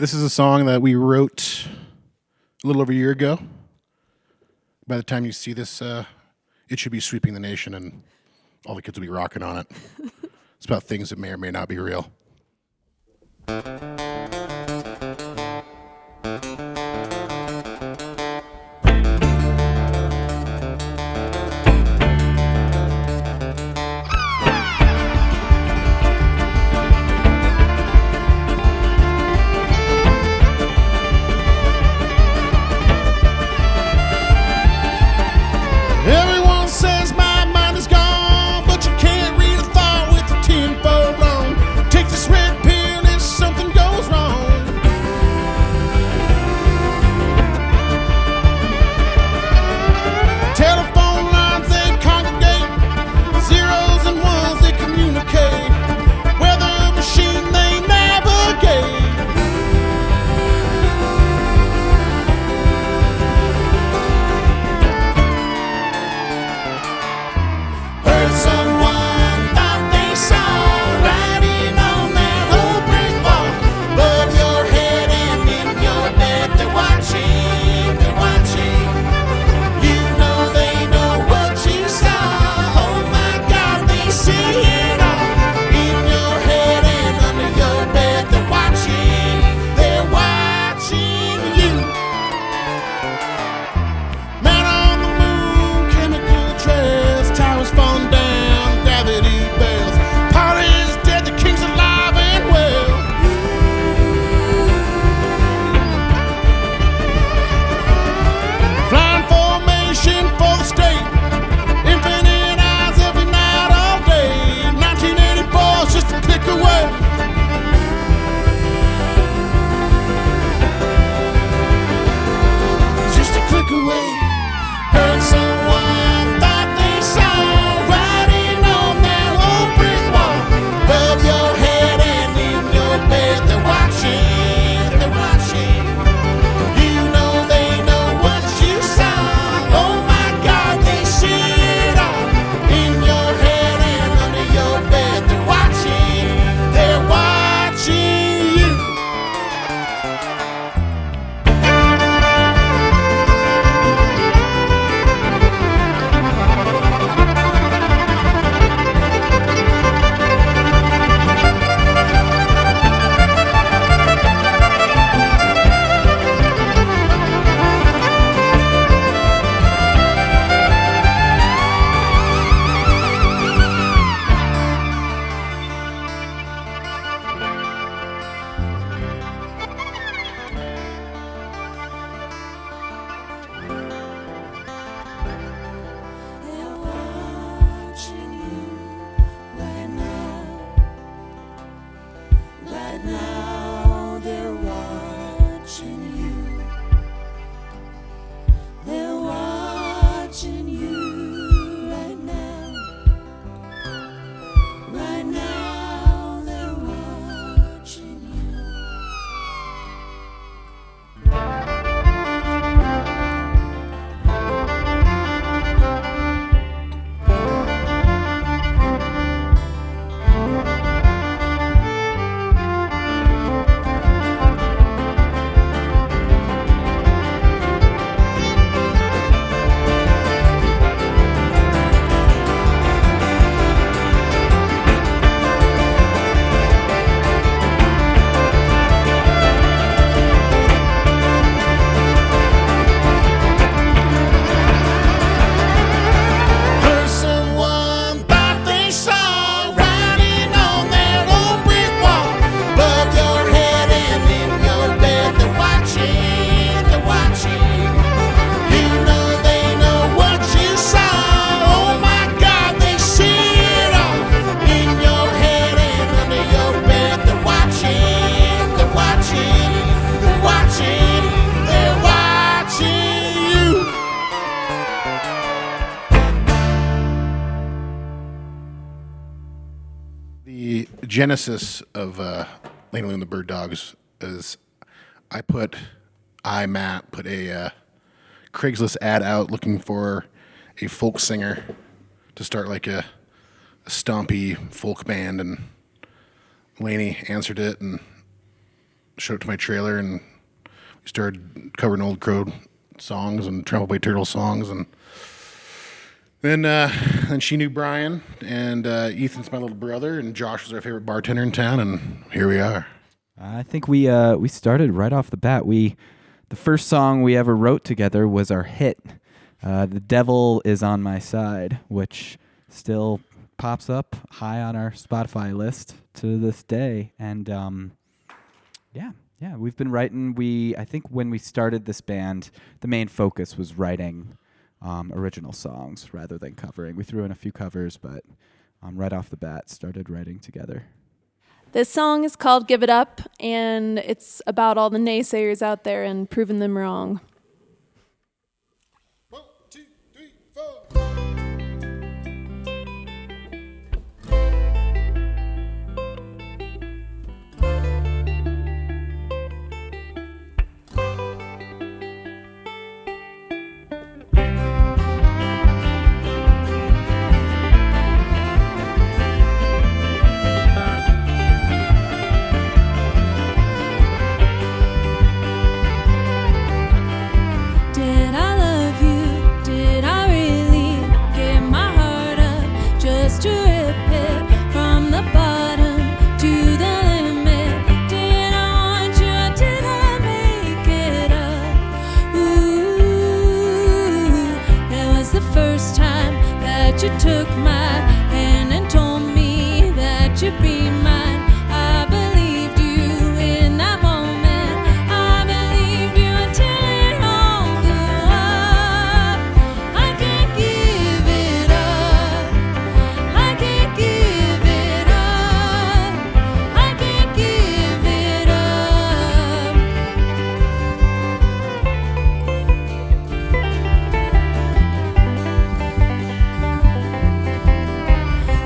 This is a song that we wrote a little over a year ago. By the time you see this, it should be sweeping the nation and all the kids will be rocking on it. It's about things that may or may not be real. Everyone says my mind is gone, but you can't read a thought with a 10-fold wrong. Take this red pill if something goes wrong. Telephone lines, they congregate. Zeros and ones, they communicate. Weather machine, they navigate. Heard someone thought they saw writing on that old brick wall. Above your head and in your bed, they're watching, they're watching. You know they know what you saw. Oh my God, they see it all. In your head and under your bed, they're watching you. Man on the moon, chemical trails, towers falling down, gravity bells. Party's dead, the king's alive and well. Flying formation for the state, infinite eyes every night, all day. 1984 is just a click away. Just a click away. Heard someone thought they saw writing on that old brick wall. Above your head and in your bed, they're watching, they're watching. You know they know what you saw. Oh my God, they see it all. In your head and under your bed, they're watching you. They're watching you right now. Right now, they're watching you. They're watching you right now. Right now, they're watching you. Heard someone thought they saw writing on that old brick wall. Above your head and in your bed, they're watching, they're watching. You know they know what you saw. Oh my God, they see it all. In your head and under your bed, they're watching, they're watching, they're watching, they're watching you. The genesis of Laney Lou and the Bird Dogs is Matt, put a Craigslist ad out looking for a folk singer to start like a stompy folk band, and Laney answered it, and showed up to my trailer, and we started covering Old Crow songs and Trampled by Turtle songs, and then she knew Brian, and Ethan's my little brother, and Josh was our favorite bartender in town, and here we are. I think we started right off the bat. The first song we ever wrote together was our hit, "The Devil Is on My Side," which still pops up high on our Spotify list to this day. And yeah, we've been writing. I think when we started this band, the main focus was writing original songs rather than covering. We threw in a few covers, but right off the bat started writing together. This song is called Give It Up, and it's about all the naysayers out there and proving them wrong. 1, 2, 3, 4. Did I love you? Did I really give my heart up just to rip it from the bottom to the limit? Did I want you or did I make it up? Ooh, that was the first time that you took my hand and told me that you'd be mine. I believed you in that moment. I believed you until it all blew up. I can't give it up. I can't give it up. I can't give it up.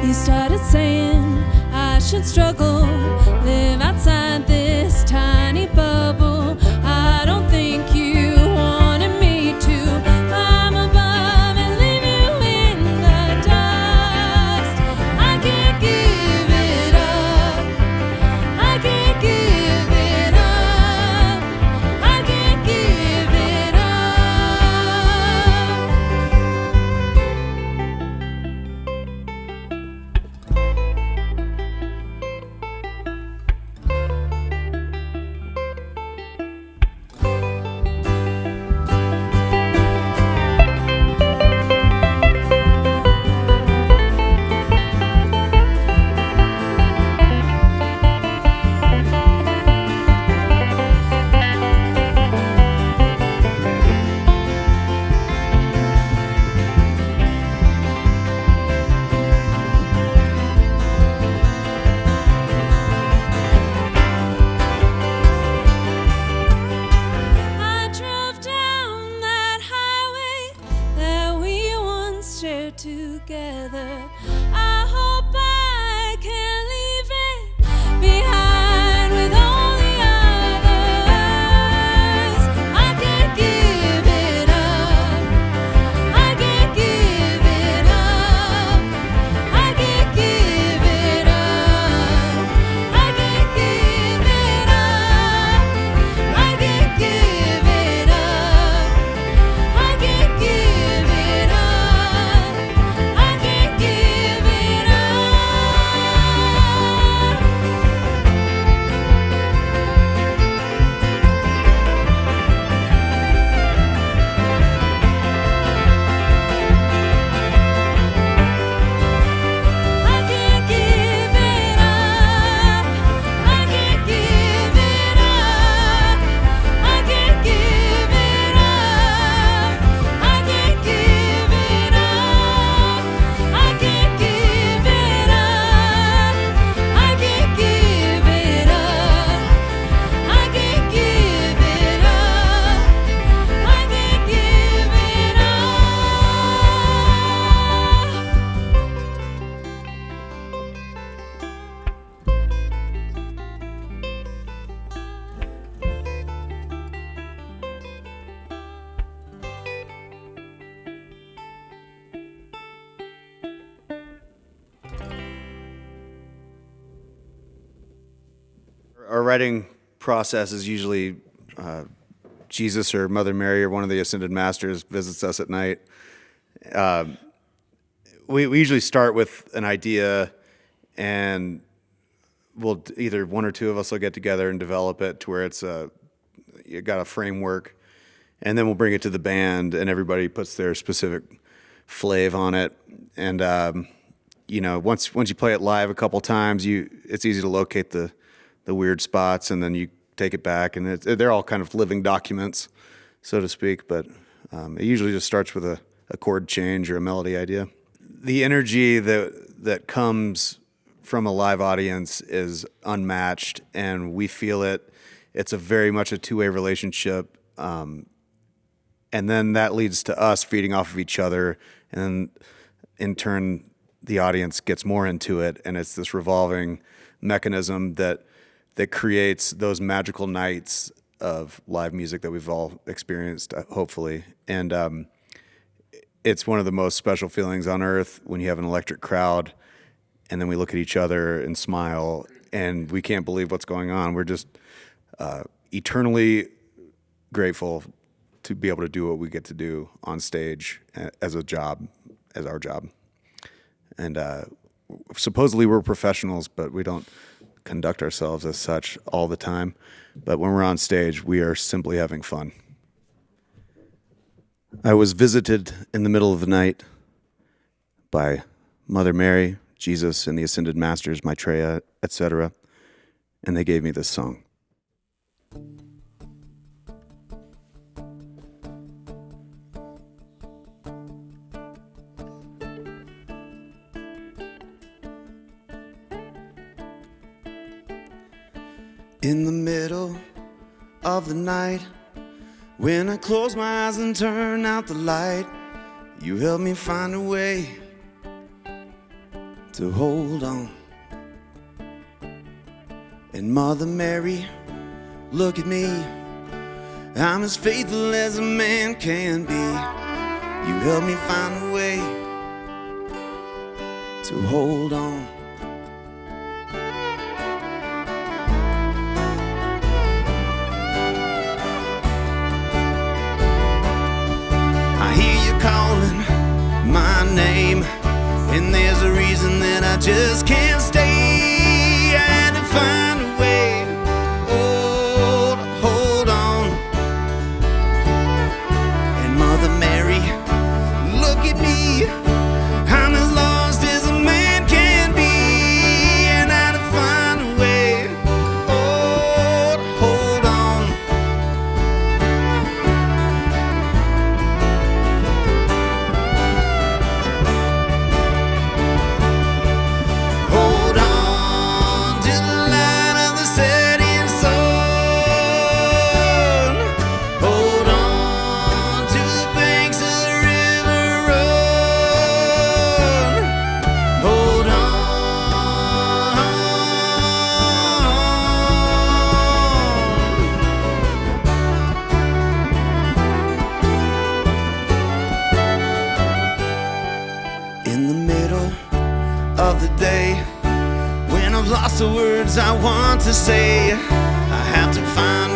You started saying I should struggle, live outside this tiny bubble. I don't think you wanted me to climb above and leave you in the dust. I can't give it up. I can't give it up. I can't give it I drove down that highway that we once shared together. I hope I can leave it behind with all the others. I can't give it up. I can't give it up. I can't give it up. I can't give it up. I can't give it up. I can't give it up. I can't give it up. I can't give it up. I can't give it up. I can't give it up. I can't give it up. I can't give it up. I can't give it up. I can't give it up. I can't give it Our writing process is usually Jesus or Mother Mary or one of the Ascended Masters visits us at night. We usually start with an idea, and we'll either one or two of us will get together and develop it to where it's you got a framework, and then we'll bring it to the band, and everybody puts their specific flav on it. And once you play it live a couple times, it's easy to locate the weird spots, and then you take it back, and they're all kind of living documents, so to speak. But it usually just starts with a chord change or a melody idea. The energy that comes from a live audience is unmatched, and we feel it. It's very much a two-way relationship, and then that leads to us feeding off of each other, and then in turn the audience gets more into it, and it's this revolving mechanism that creates those magical nights of live music that we've all experienced, hopefully. And it's one of the most special feelings on earth when you have an electric crowd, and then we look at each other and smile, and we can't believe what's going on. We're just eternally grateful to be able to do what we get to do on stage as our job. And supposedly we're professionals, but we don't conduct ourselves as such all the time. But when we're on stage, we are simply having fun. I was visited in the middle of the night by Mother Mary, Jesus, and the Ascended Masters, Maitreya, etc., and they gave me this song. In the middle of the night, when I close my eyes and turn out the light, you help me find a way to hold on. And Mother Mary, look at me, I'm as faithful as a man can be. You help me find a way to hold on. Calling my name, and there's a reason that I just can't stay. I had to find a way, to hold on. And Mother Mary, look at me, I'm as lost as a man can be, and I had to find a way, to hold on. The words I want to say, I have to find